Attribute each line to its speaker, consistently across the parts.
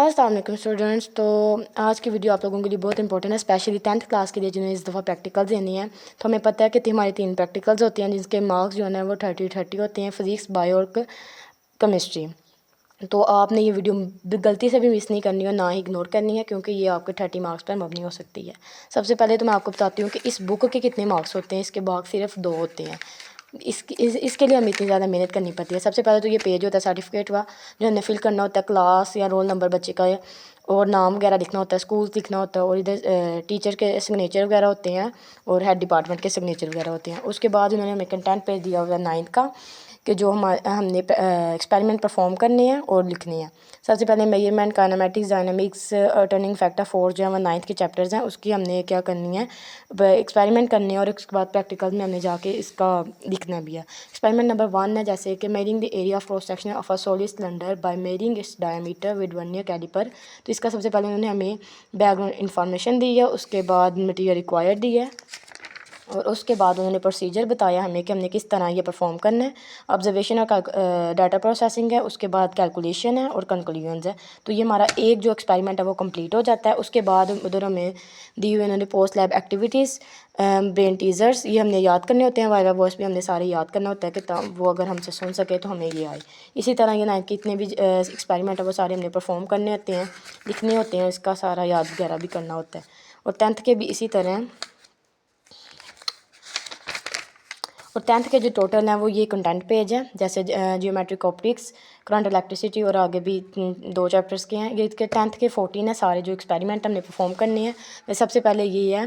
Speaker 1: अस्सलाम वालेकुम स्टूडेंट्स। तो आज की वीडियो आप लोगों के लिए बहुत इंपॉर्टेंट है, स्पेशली 10th क्लास के लिए जिन्हें इस दफ़ा प्रैक्टिकल्स देनी है। तो हमें पता है कि हमारी 3 प्रैक्टिकल्स होती हैं जिसके मार्क्स जो है वो 30 होते हैं, फिज़िक्स, बायो और केमिस्ट्री। तो आपने ये वीडियो गलती से भी मिस नहीं करनी है, ना ही इग्नोर करनी है, क्योंकि ये आपके 30 मार्क्स पर मबनी हो सकती है। सबसे पहले तो मैं आपको बताती हूँ कि इस बुक के कितने मार्क्स होते हैं। इसके मार्क्स सिर्फ 2 होते हैं। इसके लिए हमें इतनी ज़्यादा मेहनत करनी पड़ती है। सबसे पहले तो ये पेज होता है सर्टिफिकेट का, जो हमने फिल करना होता है, क्लास या रोल नंबर बच्चे का और नाम वगैरह लिखना होता है, स्कूल लिखना होता है, और इधर टीचर के सिग्नेचर वगैरह होते हैं और हेड डिपार्टमेंट के सिग्नेचर वगैरह होते हैं। उसके बाद उन्होंने हमें कंटेंट पेज दिया हुआ है 9th का, कि जो हमने एक्सपेरिमेंट परफॉर्म करने हैं और लिखने हैं। सबसे पहले measurement, kinematics, dynamics, turning factor 4 जो है वो 9th के चैप्टर्स हैं, उसकी हमने क्या करनी है, एक्सपेरिमेंट करने हैं और उसके बाद प्रैक्टिकल में हमने जाके इसका लिखना भी है। एक्सपेरिमेंट नंबर 1 है, जैसे कि measuring the area of cross section of a solid cylinder by measuring its diameter with vernier caliper. तो इसका सबसे पहले उन्होंने हमें बैकग्राउंड इंफॉर्मेशन दी है, उसके बाद मटीरियल रिक्वायर्ड दी है, और उसके बाद उन्होंने प्रोसीजर बताया हमें कि हमने किस तरह ये परफॉर्म करना है। ऑब्जर्वेशन और डाटा प्रोसेसिंग है, उसके बाद कैलकुलेशन है और कंक्लूजन्स है। तो ये हमारा एक जो एक्सपेरिमेंट है वो कंप्लीट हो जाता है। उसके बाद उधर हमें दी हुई उन्होंने post lab activities, brain teasers, ये हमने याद करने होते हैं। वाइवा वॉइस भी हमने सारे याद करना होता है कि वो अगर हमसे सुन सके तो हमें ये आए। इसी तरह ये 9th के इतने भी एक्सपेरिमेंट है वो सारे हमने परफॉर्म करने होते हैं, लिखने होते हैं, इसका सारा याद वगैरह भी करना होता है। और 10th के भी इसी तरह। और 10th के जो टोटल हैं वो ये कंटेंट पेज है, जैसे जियोमेट्रिक ऑप्टिक्स, करंट इलेक्ट्रिसिटी और आगे भी 2 चैप्टर्स के हैं। ये इसके 10th के 14 है सारे जो एक्सपेरिमेंट हमने परफॉर्म करने हैं। सबसे पहले ये है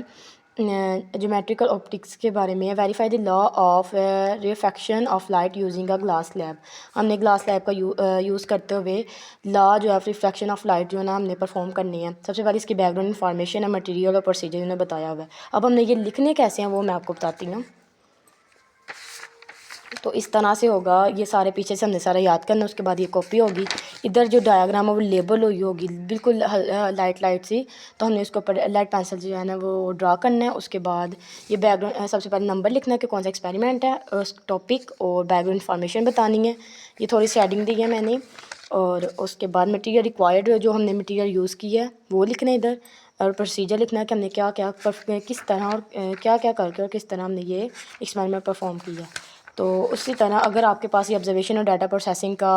Speaker 1: ज्योमेट्रिकल ऑप्टिक्स के बारे में है। Verify the law of refraction of light using a glass lab. हमने ग्लास लैब का यूज़ करते हुए लॉ जो है रिफ्रैक्शन ऑफ लाइट जो है ना हमने परफॉर्म करनी है। सबसे पहले इसकी बैकग्राउंड इन्फॉर्मेशन है, मटेरियल और प्रोसीजर उन्होंने बताया हुआ है। अब हमने ये लिखने कैसे हैं वो मैं आपको बताती हूँ। तो इस तरह से होगा, ये सारे पीछे से हमने सारा याद करना, उसके बाद ये कॉपी होगी। इधर जो डायग्राम है वो लेबल हुई होगी बिल्कुल लाइट सी, तो हमने उसके ऊपर लाइट पेंसिल जो है ना वो ड्रा करना है। उसके बाद ये बैकग्राउंड सबसे पहले नंबर लिखना है कि कौन सा एक्सपेरिमेंट है, उस टॉपिक और बैकग्राउंड इन्फॉर्मेशन बतानी है। ये थोड़ी शेडिंग दी है मैंने। और उसके बाद मटीरियल रिक्वायर्ड जो हमने मटीरियल यूज़ की है वो लिखना है इधर, और प्रोसीजर लिखना है कि हमने क्या क्या किस तरह और क्या क्या करके और किस तरह हमने ये एक्सपेरिमेंट परफॉर्म किया। तो उसी तरह अगर आपके पास ये ऑब्जर्वेशन और डाटा प्रोसेसिंग का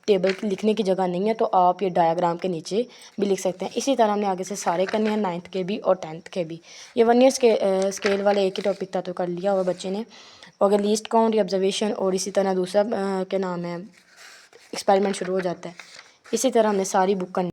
Speaker 1: टेबल लिखने की जगह नहीं है तो आप ये डायग्राम के नीचे भी लिख सकते हैं। इसी तरह हमने आगे से सारे करने हैं, 9th के भी और 10th के भी। ये 1 ईयर स्केल वाले एक ही टॉपिक था तो कर लिया हुआ बच्चे ने। अगर लीस्ट काउंट या ऑब्जर्वेशन और इसी तरह दूसरा क्या नाम है एक्सपेरिमेंट शुरू हो जाता है। इसी तरह हमने सारी बुक करनी।